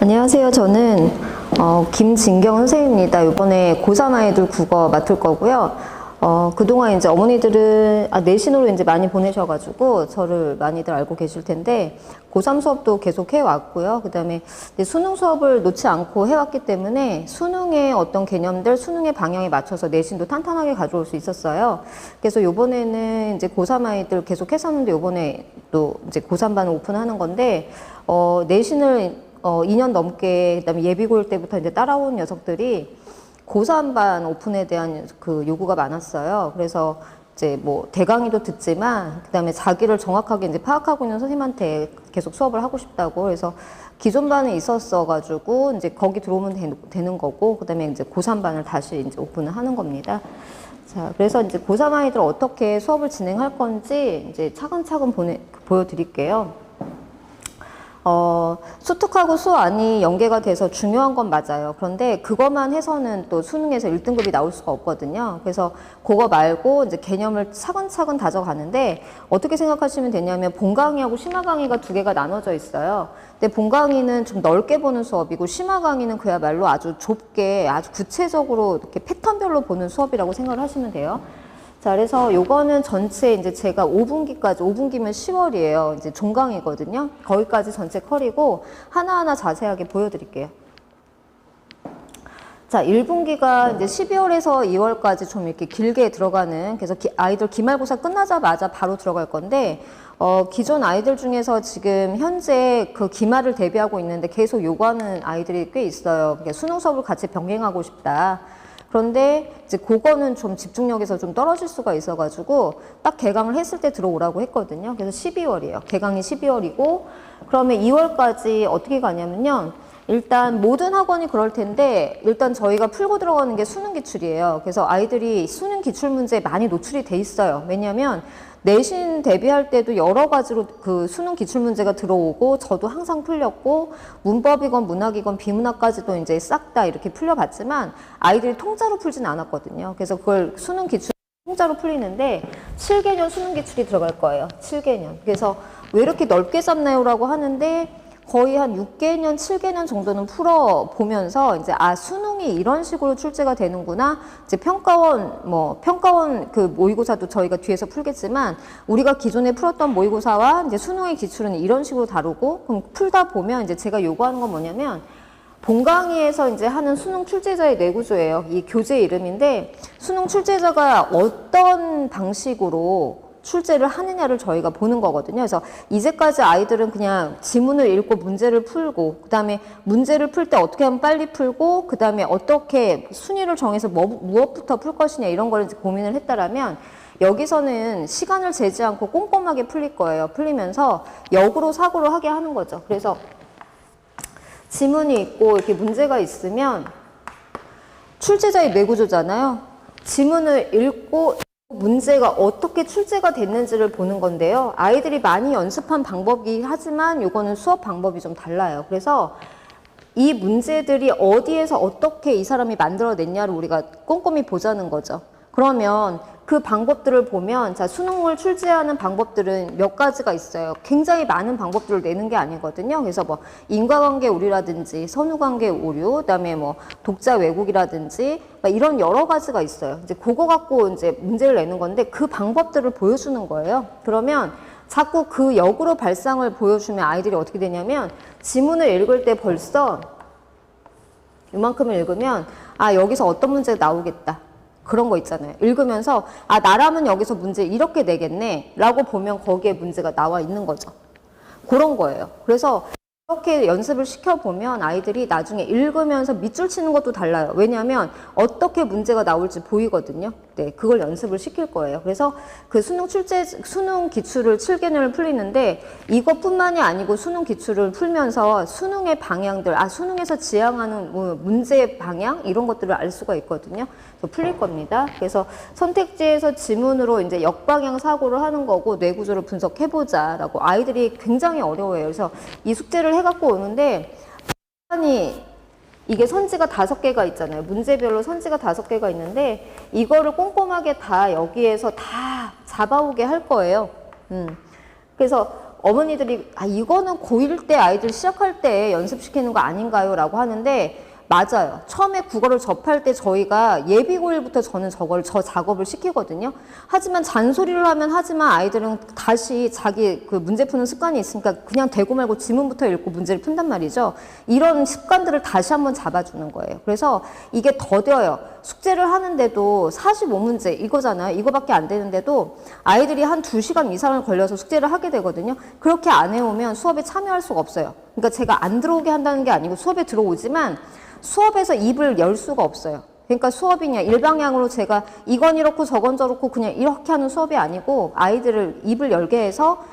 안녕하세요. 저는 김진경 선생님입니다. 이번에 고3 아이들 국어 맡을 거고요. 그동안 이제 어머니들은 내신으로 이제 많이 보내셔가지고 저를 많이들 알고 계실 텐데 고3 수업도 계속 해왔고요. 그 다음에 수능 수업을 놓지 않고 해왔기 때문에 수능의 어떤 개념들, 수능의 방향에 맞춰서 내신도 탄탄하게 가져올 수 있었어요. 그래서 이번에는 이제 고3 아이들 계속 했었는데 이번에 또 이제 고3반 오픈하는 건데 내신을 2년 넘게 그다음에 예비고일 때부터 이제 따라온 녀석들이 고3반 오픈에 대한 그 요구가 많았어요. 그래서 이제 뭐 대강의도 듣지만 그다음에 자기를 정확하게 이제 파악하고 있는 선생님한테 계속 수업을 하고 싶다고. 그래서 기존 반에 있었어 가지고 이제 거기 들어오면 되는 거고 그다음에 이제 고3반을 다시 이제 오픈을 하는 겁니다. 자, 그래서 이제 고3 아이들 어떻게 수업을 진행할 건지 이제 차근차근 보여드릴게요. 수특하고 수안이 연계가 돼서 중요한 건 맞아요. 그런데 그것만 해서는 또 수능에서 1등급이 나올 수가 없거든요. 그래서 그거 말고 이제 개념을 차근차근 다져가는데 어떻게 생각하시면 되냐면 본강의하고 심화강의가 두 개가 나눠져 있어요. 근데 본강의는 좀 넓게 보는 수업이고 심화강의는 그야말로 아주 좁게 아주 구체적으로 이렇게 패턴별로 보는 수업이라고 생각을 하시면 돼요. 자, 그래서 요거는 전체 이제 제가 5분기까지, 5분기면 10월이에요. 이제 종강이거든요. 거기까지 전체 컬이고 하나하나 자세하게 보여드릴게요. 자, 1분기가 이제 12월에서 2월까지 좀 이렇게 길게 들어가는, 그래서 아이들 기말고사 끝나자마자 바로 들어갈 건데, 기존 아이들 중에서 지금 현재 그 기말을 대비하고 있는데 계속 요구하는 아이들이 꽤 있어요. 그러니까 수능 수업을 같이 병행하고 싶다. 그런데 이제 그거는 좀 집중력에서 좀 떨어질 수가 있어가지고 딱 개강을 했을 때 들어오라고 했거든요. 그래서 12월이에요. 개강이 12월이고 그러면 2월까지 어떻게 가냐면요. 일단 모든 학원이 그럴 텐데 일단 저희가 풀고 들어가는 게 수능 기출이에요. 그래서 아이들이 수능 기출 문제에 많이 노출이 돼 있어요. 왜냐하면 내신 대비할 때도 여러 가지로 그 수능 기출 문제가 들어오고 저도 항상 풀렸고 문법이건 문학이건 비문학까지도 이제 싹 다 이렇게 풀려봤지만 아이들이 통짜로 풀진 않았거든요. 그래서 그걸 수능 기출 통짜로 풀리는데 7개년 수능 기출이 들어갈 거예요. 7개년. 그래서 왜 이렇게 넓게 잡나요? 라고 하는데 거의 한 6개년, 7개년 정도는 풀어보면서 이제 수능이 이런 식으로 출제가 되는구나. 이제 평가원 그 모의고사도 저희가 뒤에서 풀겠지만 우리가 기존에 풀었던 모의고사와 이제 수능의 기출은 이런 식으로 다루고 그럼 풀다 보면 이제 제가 요구하는 건 뭐냐면 본강의에서 이제 하는 수능 출제자의 뇌구조예요. 이 교재 이름인데 수능 출제자가 어떤 방식으로 출제를 하느냐를 저희가 보는 거거든요. 그래서 이제까지 아이들은 그냥 지문을 읽고 문제를 풀고 그 다음에 문제를 풀 때 어떻게 하면 빨리 풀고 그 다음에 어떻게 순위를 정해서 무엇부터 풀 것이냐 이런 걸 이제 고민을 했다라면 여기서는 시간을 재지 않고 꼼꼼하게 풀릴 거예요. 풀리면서 역으로 사고를 하게 하는 거죠. 그래서 지문이 있고 이렇게 문제가 있으면 출제자의 뇌구조잖아요. 지문을 읽고 문제가 어떻게 출제가 됐는지를 보는 건데요. 아이들이 많이 연습한 방법이긴 하지만 이거는 수업 방법이 좀 달라요. 그래서 이 문제들이 어디에서 어떻게 이 사람이 만들어냈냐를 우리가 꼼꼼히 보자는 거죠. 그러면 그 방법들을 보면 자 수능을 출제하는 방법들은 몇 가지가 있어요. 굉장히 많은 방법들을 내는 게 아니거든요. 그래서 뭐 인과관계 오류라든지 선후관계 오류, 그다음에 뭐 독자 왜곡이라든지 이런 여러 가지가 있어요. 이제 그거 갖고 이제 문제를 내는 건데 그 방법들을 보여주는 거예요. 그러면 자꾸 그 역으로 발상을 보여주면 아이들이 어떻게 되냐면 지문을 읽을 때 벌써 이만큼을 읽으면 여기서 어떤 문제가 나오겠다. 그런 거 있잖아요. 읽으면서 나라면 여기서 문제 이렇게 내겠네 라고 보면 거기에 문제가 나와 있는 거죠. 그런 거예요. 그래서 이렇게 연습을 시켜보면 아이들이 나중에 읽으면서 밑줄 치는 것도 달라요. 왜냐하면 어떻게 문제가 나올지 보이거든요. 네, 그걸 연습을 시킬 거예요. 그래서 그 수능 기출을 7개년을 풀리는데 이것뿐만이 아니고 수능 기출을 풀면서 수능의 방향들, 수능에서 지향하는 문제의 방향 이런 것들을 알 수가 있거든요. 풀릴 겁니다. 그래서 선택지에서 지문으로 이제 역방향 사고를 하는 거고 뇌구조를 분석해보자라고 아이들이 굉장히 어려워해요. 그래서 이 숙제를 해갖고 오는데 이게 선지가 5개가 있잖아요. 문제별로 선지가 5개가 있는데 이거를 꼼꼼하게 다 여기에서 다 잡아오게 할 거예요. 그래서 어머니들이 이거는 고1 때 아이들 시작할 때 연습시키는 거 아닌가요? 라고 하는데 맞아요. 처음에 국어를 접할 때 저희가 예비고1부터 저는 저 작업을 시키거든요. 하지만 잔소리를 하면 하지만 아이들은 다시 자기 그 문제 푸는 습관이 있으니까 그냥 되고 말고 지문부터 읽고 문제를 푼단 말이죠. 이런 습관들을 다시 한번 잡아주는 거예요. 그래서 이게 더뎌요. 숙제를 하는데도 45문제 이거잖아요. 이거밖에 안 되는데도 아이들이 한 2시간 이상을 걸려서 숙제를 하게 되거든요. 그렇게 안 해오면 수업에 참여할 수가 없어요. 그러니까 제가 안 들어오게 한다는 게 아니고 수업에 들어오지만 수업에서 입을 열 수가 없어요. 그러니까 수업이 그냥 일방향으로 제가 이건 이렇고 저건 저렇고 그냥 이렇게 하는 수업이 아니고 아이들을 입을 열게 해서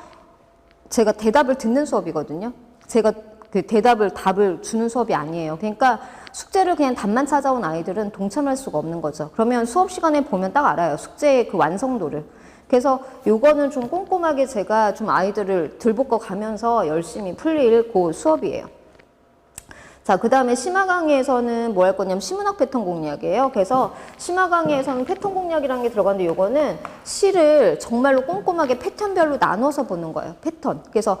제가 대답을 듣는 수업이거든요. 제가 그 답을 주는 수업이 아니에요. 그러니까 숙제를 그냥 답만 찾아온 아이들은 동참할 수가 없는 거죠. 그러면 수업 시간에 보면 딱 알아요. 숙제의 그 완성도를. 그래서 요거는 좀 꼼꼼하게 제가 좀 아이들을 들볶아 가면서 열심히 풀릴 그 수업이에요. 자, 그 다음에 심화 강의에서는 뭐 할 거냐면 시문학 패턴 공략이에요. 그래서 심화 강의에서는 패턴 공략이라는 게 들어가는데 요거는 시를 정말로 꼼꼼하게 패턴별로 나눠서 보는 거예요. 패턴. 그래서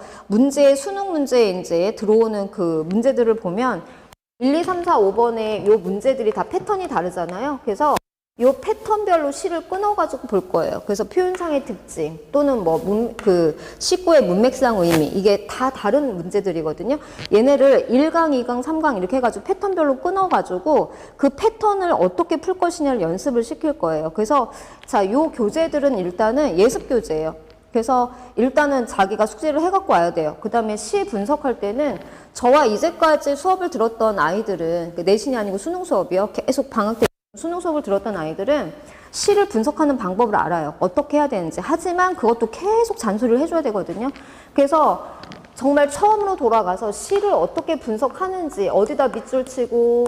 수능 문제에 이제 들어오는 그 문제들을 보면 1, 2, 3, 4, 5번에 요 문제들이 다 패턴이 다르잖아요. 그래서 요 패턴별로 시를 끊어가지고 볼 거예요. 그래서 표현상의 특징 또는 뭐 시구의 문맥상 의미 이게 다 다른 문제들이거든요. 얘네를 1강, 2강, 3강 이렇게 해가지고 패턴별로 끊어가지고 그 패턴을 어떻게 풀 것이냐를 연습을 시킬 거예요. 그래서 자, 요 교재들은 일단은 예습 교재예요. 그래서 일단은 자기가 숙제를 해갖고 와야 돼요. 그 다음에 시 분석할 때는 저와 이제까지 수업을 들었던 아이들은 내신이 아니고 수능 수업이요. 계속 방학 때 수능 수업을 들었던 아이들은 시를 분석하는 방법을 알아요. 어떻게 해야 되는지. 하지만 그것도 계속 잔소리를 해줘야 되거든요. 그래서 정말 처음으로 돌아가서 시를 어떻게 분석하는지 어디다 밑줄 치고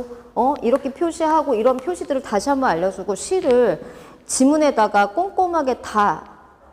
이렇게 표시하고 이런 표시들을 다시 한번 알려주고 시를 지문에다가 꼼꼼하게 다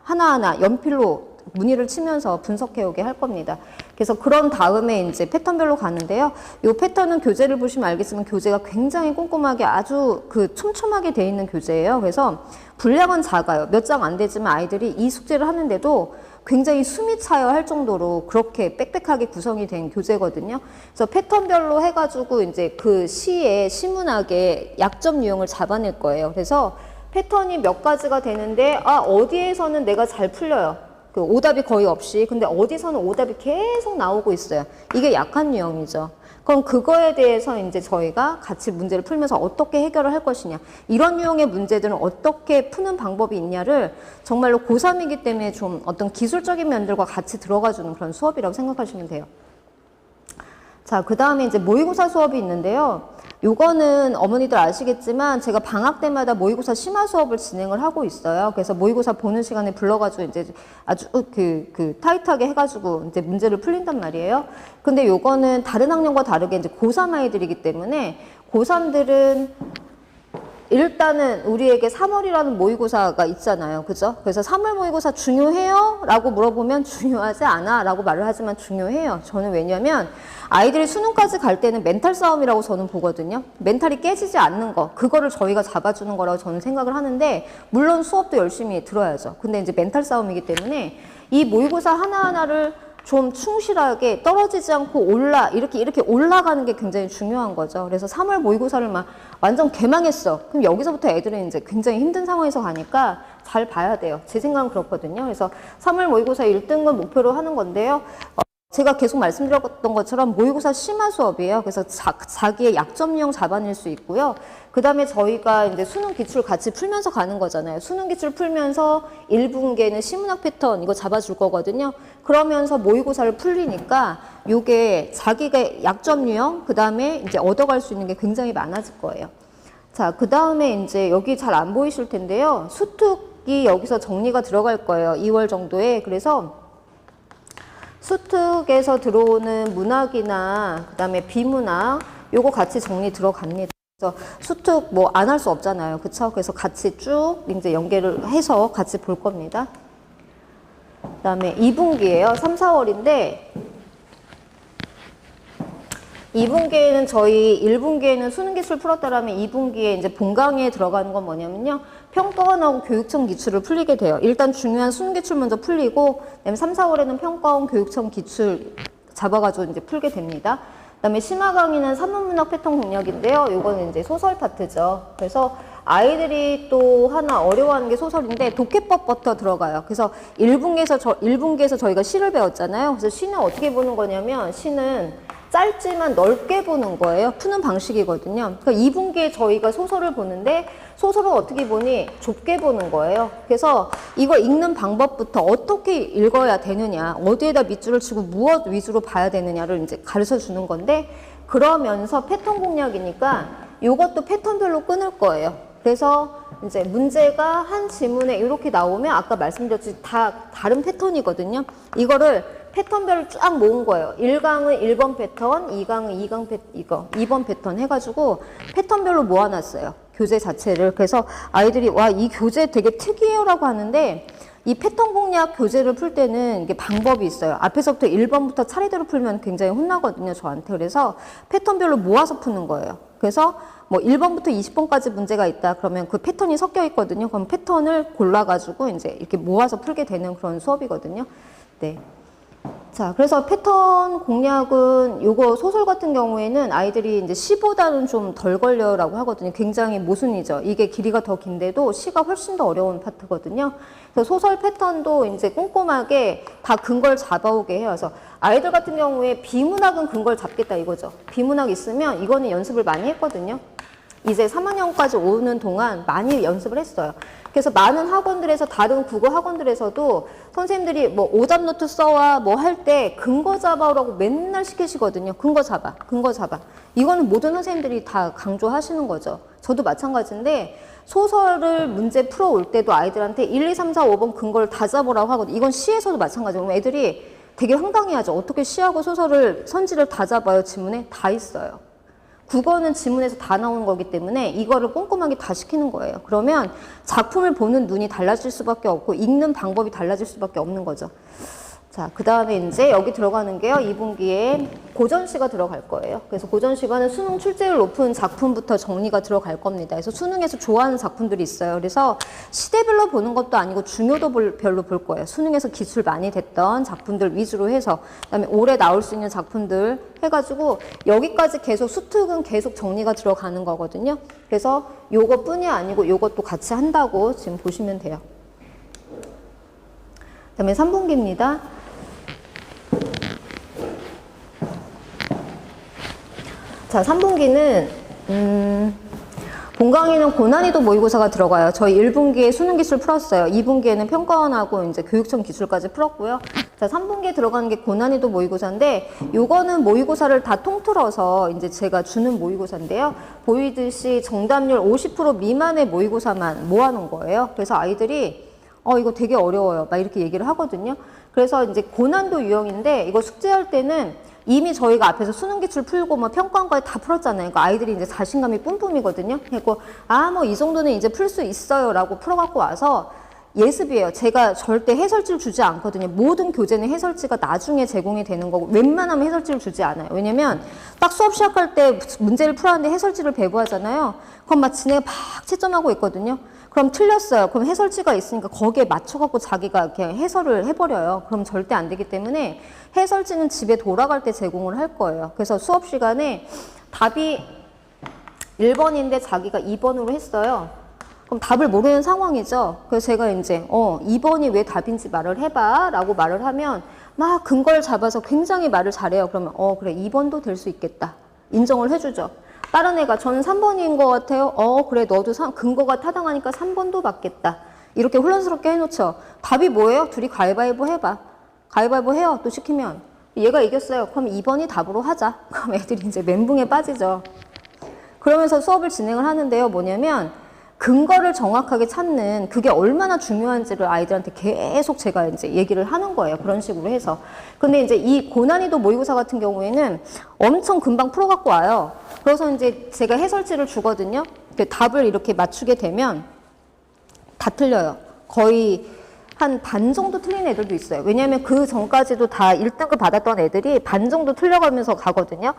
하나하나 연필로 무늬를 치면서 분석해 오게 할 겁니다. 그래서 그런 다음에 이제 패턴별로 가는데요. 이 패턴은 교재를 보시면 알겠지만 교재가 굉장히 꼼꼼하게 아주 촘촘하게 돼 있는 교재예요. 그래서 분량은 작아요. 몇 장 안 되지만 아이들이 이 숙제를 하는데도 굉장히 숨이 차요 할 정도로 그렇게 빽빽하게 구성이 된 교재거든요. 그래서 패턴별로 해가지고 이제 그 시의 시문학의 약점 유형을 잡아낼 거예요. 그래서 패턴이 몇 가지가 되는데 어디에서는 내가 잘 풀려요. 그 오답이 거의 없이. 근데 어디서는 오답이 계속 나오고 있어요. 이게 약한 유형이죠. 그럼 그거에 대해서 이제 저희가 같이 문제를 풀면서 어떻게 해결을 할 것이냐. 이런 유형의 문제들은 어떻게 푸는 방법이 있냐를 정말로 고3이기 때문에 좀 어떤 기술적인 면들과 같이 들어가주는 그런 수업이라고 생각하시면 돼요. 자, 그 다음에 이제 모의고사 수업이 있는데요. 요거는 어머니들 아시겠지만 제가 방학 때마다 모의고사 심화 수업을 진행을 하고 있어요. 그래서 모의고사 보는 시간에 불러가지고 이제 아주 타이트하게 해가지고 이제 문제를 풀린단 말이에요. 근데 요거는 다른 학년과 다르게 이제 고3 아이들이기 때문에 고3들은 일단은 우리에게 3월이라는 모의고사가 있잖아요. 그죠? 그래서 3월 모의고사 중요해요? 라고 물어보면 중요하지 않아 라고 말을 하지만 중요해요. 저는 왜냐면 아이들이 수능까지 갈 때는 멘탈 싸움이라고 저는 보거든요. 멘탈이 깨지지 않는 거, 그거를 저희가 잡아주는 거라고 저는 생각을 하는데 물론 수업도 열심히 들어야죠. 근데 이제 멘탈 싸움이기 때문에 이 모의고사 하나하나를 좀 충실하게 떨어지지 않고 이렇게 올라가는 게 굉장히 중요한 거죠. 그래서 3월 모의고사를 막 완전 개망했어. 그럼 여기서부터 애들은 이제 굉장히 힘든 상황에서 가니까 잘 봐야 돼요. 제 생각은 그렇거든요. 그래서 3월 모의고사 1등을 목표로 하는 건데요. 제가 계속 말씀드렸던 것처럼 모의고사 심화 수업이에요. 그래서 자기의 약점 유형 잡아낼 수 있고요. 그 다음에 저희가 이제 수능 기출 같이 풀면서 가는 거잖아요. 수능 기출 풀면서 1분기에는 시문학 패턴 이거 잡아줄 거거든요. 그러면서 모의고사를 풀리니까 요게 자기가 약점 유형, 그 다음에 이제 얻어갈 수 있는 게 굉장히 많아질 거예요. 자, 그 다음에 이제 여기 잘 안 보이실 텐데요. 수특이 여기서 정리가 들어갈 거예요. 2월 정도에. 그래서 수특에서 들어오는 문학이나 그다음에 비문학 요거 같이 정리 들어갑니다. 그래서 수특 뭐 안 할 수 없잖아요. 그쵸? 그래서 같이 쭉 이제 연계를 해서 같이 볼 겁니다. 그다음에 2분기예요. 3, 4월인데 2분기에는 저희 1분기에는 수능기출 풀었다라면 2분기에 이제 본강의에 들어가는 건 뭐냐면요. 평가원하고 교육청 기출을 풀리게 돼요. 일단 중요한 수능기출 먼저 풀리고, 그다음에 3, 4월에는 평가원 교육청 기출 잡아가지고 이제 풀게 됩니다. 그다음에 심화 강의는 산문문학 패턴 공략인데요. 요거는 이제 소설 파트죠. 그래서 아이들이 또 하나 어려워하는 게 소설인데 독해법부터 들어가요. 그래서 1분기에서 저희가 시를 배웠잖아요. 그래서 시는 어떻게 보는 거냐면 시는 짧지만 넓게 보는 거예요. 푸는 방식이거든요. 그러니까 2분기에 저희가 소설을 보는데 소설을 어떻게 보니 좁게 보는 거예요. 그래서 이걸 읽는 방법부터 어떻게 읽어야 되느냐, 어디에다 밑줄을 치고 무엇 위주로 봐야 되느냐를 이제 가르쳐 주는 건데, 그러면서 패턴 공략이니까 이것도 패턴별로 끊을 거예요. 그래서 이제 문제가 한 지문에 이렇게 나오면 아까 말씀드렸듯이 다 다른 패턴이거든요. 이거를 패턴별로 쫙 모은 거예요. 1강은 1번 패턴, 2강은 2번 패턴 해가지고 패턴별로 모아놨어요. 교재 자체를. 그래서 아이들이 와, 이 교재 되게 특이해요라고 하는데, 이 패턴 공략 교재를 풀 때는 이게 방법이 있어요. 앞에서부터 1번부터 차례대로 풀면 굉장히 혼나거든요, 저한테. 그래서 패턴별로 모아서 푸는 거예요. 그래서 뭐 1번부터 20번까지 문제가 있다 그러면 그 패턴이 섞여 있거든요. 그럼 패턴을 골라가지고 이제 이렇게 모아서 풀게 되는 그런 수업이거든요. 네. 자, 그래서 패턴 공략은 요거 소설 같은 경우에는 아이들이 이제 시보다는 좀 덜 걸려라고 하거든요. 굉장히 모순이죠. 이게 길이가 더 긴데도 시가 훨씬 더 어려운 파트거든요. 그래서 소설 패턴도 이제 꼼꼼하게 다 근거를 잡아오게 해요. 그래서 아이들 같은 경우에 비문학은 근거를 잡겠다 이거죠. 비문학 있으면 이거는 연습을 많이 했거든요. 이제 3학년까지 오는 동안 많이 연습을 했어요. 그래서 많은 학원들에서, 다른 국어 학원들에서도 선생님들이 뭐 오답 노트 써와 뭐 할 때 근거 잡아오라고 맨날 시키시거든요. 근거 잡아, 근거 잡아. 이거는 모든 선생님들이 다 강조하시는 거죠. 저도 마찬가지인데 소설을 문제 풀어올 때도 아이들한테 1, 2, 3, 4, 5번 근거를 다 잡으라고 하거든요. 이건 시에서도 마찬가지예요. 그럼 애들이 되게 황당해하죠. 어떻게 시하고 소설을 선지를 다 잡아요? 지문에 다 있어요. 국어는 지문에서 다 나오는 거기 때문에 이거를 꼼꼼하게 다 시키는 거예요. 그러면 작품을 보는 눈이 달라질 수밖에 없고 읽는 방법이 달라질 수밖에 없는 거죠. 자, 그 다음에 이제 여기 들어가는 게요. 2분기에 고전시가 들어갈 거예요. 그래서 고전시가는 수능 출제율 높은 작품부터 정리가 들어갈 겁니다. 그래서 수능에서 좋아하는 작품들이 있어요. 그래서 시대별로 보는 것도 아니고 중요도별로 볼 거예요. 수능에서 기출 많이 됐던 작품들 위주로 해서, 그다음에 올해 나올 수 있는 작품들 해가지고 여기까지 계속 수특은 계속 정리가 들어가는 거거든요. 그래서 요것뿐이 아니고 요것도 같이 한다고 지금 보시면 돼요. 그다음에 3분기입니다. 자, 3분기는 본강의는 고난이도 모의고사가 들어가요. 저희 1분기에 수능기출 풀었어요. 2분기에는 평가원하고 이제 교육청 기출까지 풀었고요. 자, 3분기에 들어가는 게 고난이도 모의고사인데, 요거는 모의고사를 다 통틀어서 이제 제가 주는 모의고사인데요. 보이듯이 정답률 50% 미만의 모의고사만 모아놓은 거예요. 그래서 아이들이 이거 되게 어려워요. 막 이렇게 얘기를 하거든요. 그래서 이제 고난도 유형인데, 이거 숙제할 때는 이미 저희가 앞에서 수능 기출 풀고 뭐 평가원까지 다 풀었잖아요. 그러니까 아이들이 이제 자신감이 뿜뿜이거든요. 그리고 뭐 이 정도는 이제 풀 수 있어요라고 풀어갖고 와서 예습이에요. 제가 절대 해설지를 주지 않거든요. 모든 교재는 해설지가 나중에 제공이 되는 거고, 웬만하면 해설지를 주지 않아요. 왜냐면 딱 수업 시작할 때 문제를 풀었는데 해설지를 배부하잖아요. 그럼 막 지네가 막 채점하고 있거든요. 그럼 틀렸어요. 그럼 해설지가 있으니까 거기에 맞춰갖고 자기가 그냥 해설을 해버려요. 그럼 절대 안 되기 때문에 해설지는 집에 돌아갈 때 제공을 할 거예요. 그래서 수업 시간에 답이 1번인데 자기가 2번으로 했어요. 그럼 답을 모르는 상황이죠. 그래서 제가 이제 2번이 왜 답인지 말을 해봐 라고 말을 하면 막 근거를 잡아서 굉장히 말을 잘해요. 그러면 그래 2번도 될 수 있겠다. 인정을 해주죠. 다른 애가 저는 3번인 것 같아요. 그래 너도 근거가 타당하니까 3번도 받겠다. 이렇게 혼란스럽게 해놓죠. 답이 뭐예요? 둘이 가위바위보 해봐. 가위바위보 해요. 또 시키면 얘가 이겼어요. 그럼 2번이 답으로 하자. 그럼 애들이 이제 멘붕에 빠지죠. 그러면서 수업을 진행을 하는데요. 뭐냐면 근거를 정확하게 찾는 그게 얼마나 중요한지를 아이들한테 계속 제가 이제 얘기를 하는 거예요. 그런 식으로 해서. 근데 이제 이 고난이도 모의고사 같은 경우에는 엄청 금방 풀어갖고 와요. 그래서 이제 제가 해설지를 주거든요. 답을 이렇게 맞추게 되면 다 틀려요. 거의 한 반 정도 틀린 애들도 있어요. 왜냐하면 그 전까지도 다 1등급 받았던 애들이 반 정도 틀려가면서 가거든요.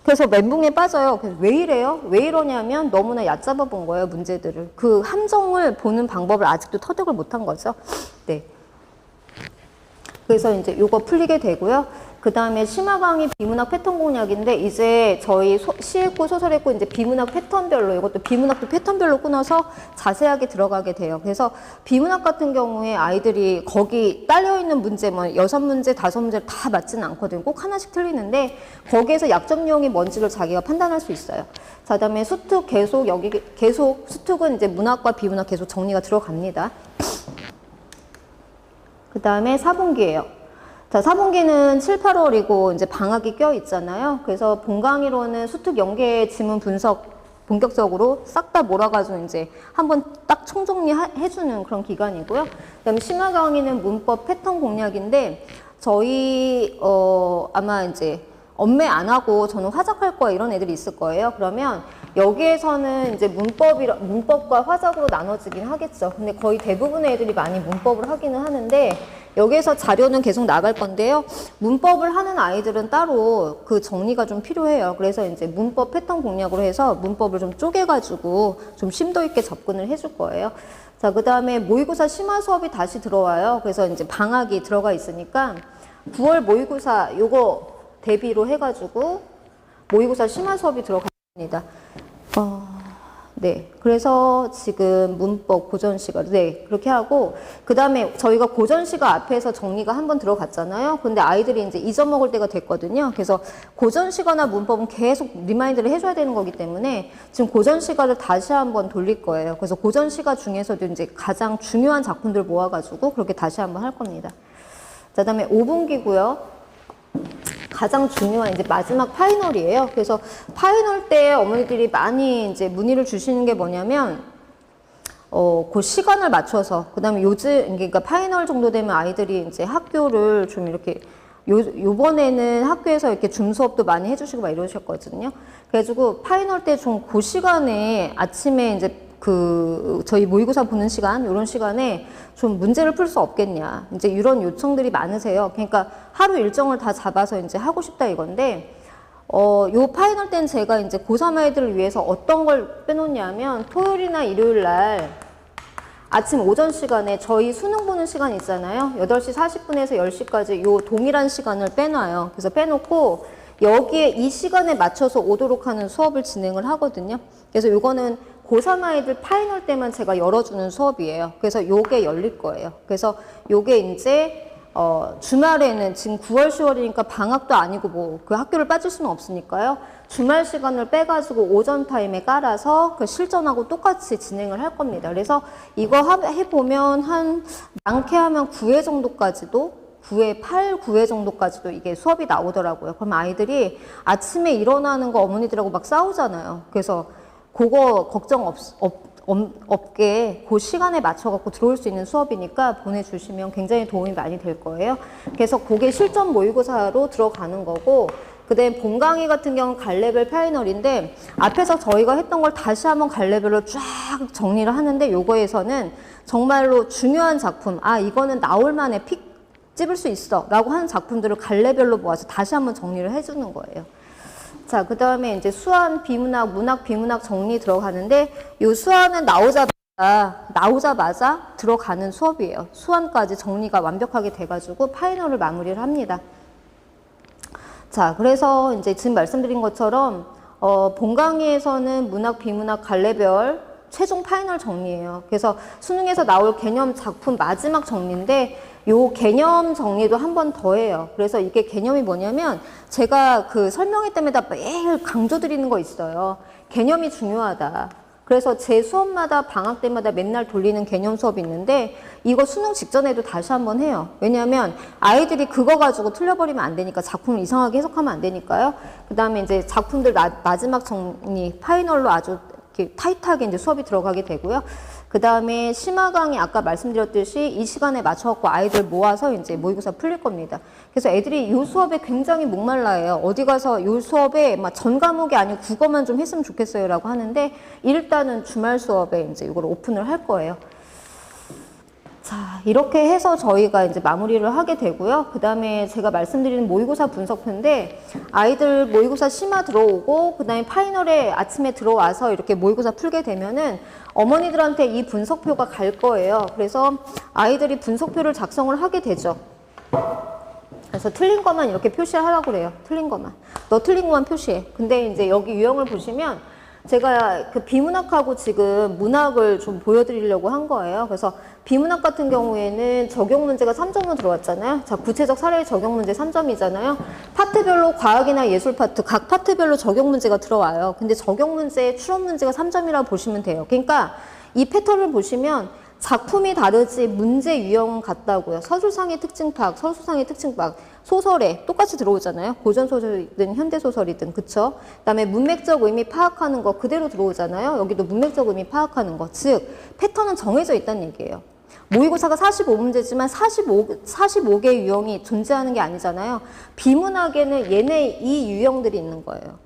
그래서 멘붕에 빠져요. 그래서 왜 이래요? 왜 이러냐면 너무나 얕잡아 본 거예요, 문제들을. 그 함정을 보는 방법을 아직도 터득을 못한 거죠. 네. 그래서 이제 요거 풀리게 되고요. 그 다음에 심화 강의 비문학 패턴 공략인데 이제 저희 시 읽고 소설 읽고 이제 비문학 패턴별로 이것도 비문학도 패턴별로 끊어서 자세하게 들어가게 돼요. 그래서 비문학 같은 경우에 아이들이 거기 딸려 있는 문제 뭐 6문제, 5문제 다 맞지는 않거든요. 꼭 하나씩 틀리는데 거기에서 약점 유형이 뭔지를 자기가 판단할 수 있어요. 자, 그다음에 수특 계속 여기 계속 수특은 이제 문학과 비문학 계속 정리가 들어갑니다. 그 다음에 4분기예요. 자, 4분기는 7, 8월이고 이제 방학이 껴 있잖아요. 그래서 본강의로는 수특 연계 지문 분석 본격적으로 싹 다 몰아가지고 이제 한번 딱 총정리해주는 그런 기간이고요. 그다음에 심화 강의는 문법 패턴 공략인데 저희 아마 이제 엄매 안 하고 저는 화작할 거야 이런 애들이 있을 거예요. 그러면 여기에서는 이제 문법과 화작으로 나눠지긴 하겠죠. 근데 거의 대부분의 애들이 많이 문법을 하기는 하는데 여기에서 자료는 계속 나갈 건데요. 문법을 하는 아이들은 따로 그 정리가 좀 필요해요. 그래서 이제 문법 패턴 공략으로 해서 문법을 좀 쪼개가지고 좀 심도 있게 접근을 해줄 거예요. 자, 그 다음에 모의고사 심화 수업이 다시 들어와요. 그래서 이제 방학이 들어가 있으니까 9월 모의고사 요거 대비로 해가지고 모의고사 심화 수업이 들어갑니다. 네. 그래서 지금 문법 고전 시가 네. 그렇게 하고 그 다음에 저희가 고전 시가 앞에서 정리가 한번 들어갔잖아요. 근데 아이들이 이제 잊어먹을 때가 됐거든요. 그래서 고전 시가나 문법은 계속 리마인드를 해줘야 되는 거기 때문에 지금 고전 시가를 다시 한번 돌릴 거예요. 그래서 고전 시가 중에서도 이제 가장 중요한 작품들 모아가지고 그렇게 다시 한번 할 겁니다. 자, 그다음에 5분기고요. 가장 중요한 이제 마지막 파이널이에요. 그래서 파이널 때 어머니들이 많이 이제 문의를 주시는 게 뭐냐면, 그 시간을 맞춰서, 그 다음에 그러니까 파이널 정도 되면 아이들이 이제 학교를 좀 이렇게, 요번에는 학교에서 이렇게 줌 수업도 많이 해주시고 막 이러셨거든요. 그래가지고 파이널 때 좀 그 시간에 아침에 이제 저희 모의고사 보는 시간, 이런 시간에 좀 문제를 풀 수 없겠냐. 이제 이런 요청들이 많으세요. 그러니까 하루 일정을 다 잡아서 이제 하고 싶다 이건데, 요 파이널 때는 제가 이제 고3 아이들을 위해서 어떤 걸 빼놓냐면, 토요일이나 일요일 날 아침 오전 시간에 저희 수능 보는 시간 있잖아요. 8시 40분에서 10시까지 요 동일한 시간을 빼놔요. 그래서 빼놓고, 여기에 이 시간에 맞춰서 오도록 하는 수업을 진행을 하거든요. 그래서 요거는 고3 아이들 파이널 때만 제가 열어주는 수업이에요. 그래서 요게 열릴 거예요. 그래서 요게 이제, 주말에는 지금 9월, 10월이니까 방학도 아니고 뭐 그 학교를 빠질 수는 없으니까요. 주말 시간을 빼가지고 오전 타임에 깔아서 그 실전하고 똑같이 진행을 할 겁니다. 그래서 이거 해보면 한, 많게 하면 9회 정도까지도 9회, 8, 9회 정도까지도 이게 수업이 나오더라고요. 그럼 아이들이 아침에 일어나는 거 어머니들하고 막 싸우잖아요. 그래서 그거 걱정 없게 그 시간에 맞춰갖고 들어올 수 있는 수업이니까 보내주시면 굉장히 도움이 많이 될 거예요. 그래서 그게 실전 모의고사로 들어가는 거고, 그 다음에 본 강의 같은 경우는 갈레벨 파이널인데, 앞에서 저희가 했던 걸 다시 한번 갈레벨로 쫙 정리를 하는데, 요거에서는 정말로 중요한 작품, 이거는 나올 만해 픽 찝을 수 있어 라고 하는 작품들을 갈래별로 모아서 다시 한번 정리를 해주는 거예요. 자, 그 다음에 이제 수한, 비문학, 문학, 비문학 정리 들어가는데, 이 수한은 나오자마자 들어가는 수업이에요. 수한까지 정리가 완벽하게 돼가지고 파이널을 마무리를 합니다. 자, 그래서 이제 지금 말씀드린 것처럼, 본 강의에서는 문학, 비문학, 갈래별 최종 파이널 정리예요. 그래서 수능에서 나올 개념 작품 마지막 정리인데, 요 개념 정리도 한 번 더 해요. 그래서 이게 개념이 뭐냐면, 제가 그 설명회 때마다 매일 강조드리는 거 있어요. 개념이 중요하다. 그래서 제 수업마다 방학 때마다 맨날 돌리는 개념 수업이 있는데, 이거 수능 직전에도 다시 한번 해요. 왜냐하면 아이들이 그거 가지고 틀려버리면 안 되니까, 작품을 이상하게 해석하면 안 되니까요. 그 다음에 이제 작품들 마지막 정리, 파이널로 아주 이렇게 타이트하게 이제 수업이 들어가게 되고요. 그 다음에 심화 강의 아까 말씀드렸듯이 이 시간에 맞춰갖고 아이들 모아서 이제 모의고사 풀릴 겁니다. 그래서 애들이 이 수업에 굉장히 목말라해요. 어디 가서 이 수업에 막 전 과목이 아니고 국어만 좀 했으면 좋겠어요 라고 하는데, 일단은 주말 수업에 이제 이걸 오픈을 할 거예요. 자, 이렇게 해서 저희가 이제 마무리를 하게 되고요. 그 다음에 제가 말씀드리는 모의고사 분석표인데, 아이들 모의고사 심화 들어오고, 그 다음에 파이널에 아침에 들어와서 이렇게 모의고사 풀게 되면은 어머니들한테 이 분석표가 갈 거예요. 그래서 아이들이 분석표를 작성을 하게 되죠. 그래서 틀린 것만 이렇게 표시하라고 그래요. 틀린 것만. 너 틀린 것만 표시해. 근데 이제 여기 유형을 보시면 제가 그 비문학하고 지금 문학을 좀 보여드리려고 한 거예요. 그래서 비문학 같은 경우에는 적용 문제가 3점으로 들어왔잖아요. 자, 구체적 사례 적용 문제 3점이잖아요. 파트별로 과학이나 예술 파트, 각 파트별로 적용 문제가 들어와요. 근데 적용 문제, 추론 문제가 3점이라고 보시면 돼요. 그러니까 이 패턴을 보시면 작품이 다르지 문제 유형은 같다고요. 서술상의 특징 파악, 서술상의 특징 파악, 소설에 똑같이 들어오잖아요. 고전소설이든 현대소설이든, 그쵸? 그 다음에 문맥적 의미 파악하는 거 그대로 들어오잖아요. 여기도 문맥적 의미 파악하는 거. 즉, 패턴은 정해져 있다는 얘기예요. 모의고사가 45문제지만 45개의 유형이 존재하는 게 아니잖아요. 비문학에는 얘네 이 유형들이 있는 거예요.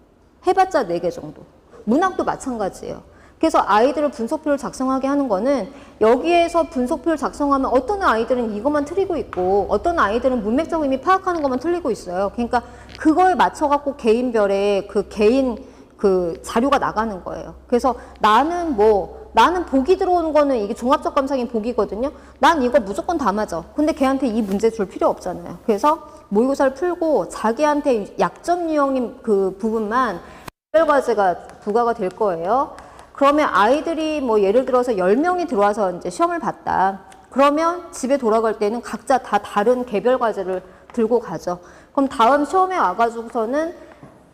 해봤자 4개 정도. 문학도 마찬가지예요. 그래서 아이들을 분석표를 작성하게 하는 거는 여기에서 분석표를 작성하면 어떤 아이들은 이것만 틀리고 있고 어떤 아이들은 문맥적 의미 파악하는 것만 틀리고 있어요. 그러니까 그거에 맞춰갖고 개인별의 그 개인 그 자료가 나가는 거예요. 그래서 나는 보기 들어오는 거는 이게 종합적 감상이 보기거든요. 난 이거 무조건 다 맞아. 근데 걔한테 이 문제 줄 필요 없잖아요. 그래서 모의고사를 풀고 자기한테 약점 유형인 그 부분만 개별과제가 부과가 될 거예요. 그러면 아이들이 뭐 예를 들어서 10명이 들어와서 이제 시험을 봤다. 그러면 집에 돌아갈 때는 각자 다 다른 개별 과제를 들고 가죠. 그럼 다음 시험에 와가지고서는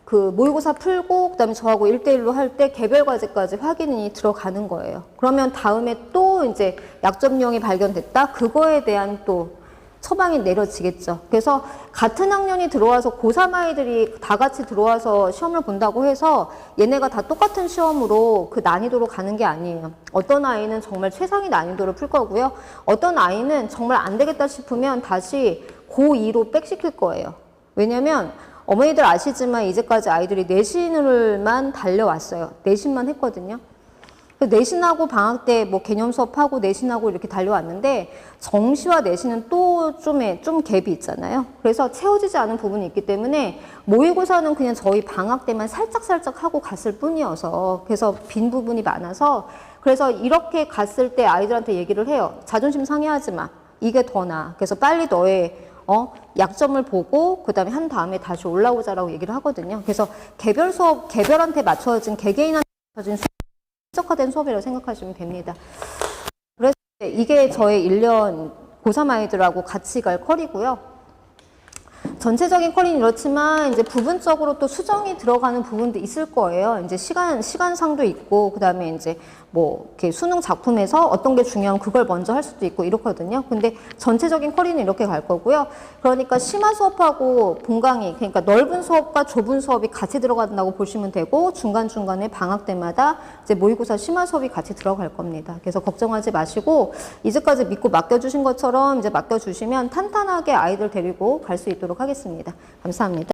그 모의고사 풀고 그다음에 저하고 1대1로 할 때 개별 과제까지 확인이 들어가는 거예요. 그러면 다음에 또 이제 약점 유형이 발견됐다. 그거에 대한 또 처방이 내려지겠죠. 그래서 같은 학년이 들어와서 고3 아이들이 다 같이 들어와서 시험을 본다고 해서 얘네가 다 똑같은 시험으로 그 난이도로 가는 게 아니에요. 어떤 아이는 정말 최상위 난이도를 풀 거고요. 어떤 아이는 정말 안 되겠다 싶으면 다시 고2로 백시킬 거예요. 왜냐면 어머니들 아시지만 이제까지 아이들이 내신을만 달려왔어요. 내신만 했거든요. 내신하고 방학 때 뭐 개념 수업하고 내신하고 이렇게 달려왔는데 정시와 내신은 또 좀 갭이 있잖아요. 그래서 채워지지 않은 부분이 있기 때문에 모의고사는 그냥 저희 방학 때만 살짝살짝 하고 갔을 뿐이어서 그래서 빈 부분이 많아서 그래서 이렇게 갔을 때 아이들한테 얘기를 해요. 자존심 상해하지 마. 이게 더 나아. 그래서 빨리 너의 약점을 보고 그 다음에 한 다음에 다시 올라오자라고 얘기를 하거든요. 그래서 개별 수업, 개별한테 맞춰진 개개인한테 맞춰진 수업 최적화된 수업이라고 생각하시면 됩니다. 그래서 이게 저의 1년 고3 아이들하고 같이 갈 커리고요. 전체적인 커리는 이렇지만 이제 부분적으로 또 수정이 들어가는 부분도 있을 거예요. 이제 시간상도 있고, 그 다음에 이제 뭐 이렇게 수능 작품에서 어떤 게 중요하면 그걸 먼저 할 수도 있고 이렇거든요. 근데 전체적인 커리는 이렇게 갈 거고요. 그러니까 심화 수업하고 본강의, 그러니까 넓은 수업과 좁은 수업이 같이 들어간다고 보시면 되고, 중간중간에 방학 때마다 이제 모의고사 심화 수업이 같이 들어갈 겁니다. 그래서 걱정하지 마시고, 이제까지 믿고 맡겨주신 것처럼 이제 맡겨주시면 탄탄하게 아이들 데리고 갈 수 있도록 하겠습니다. 감사합니다.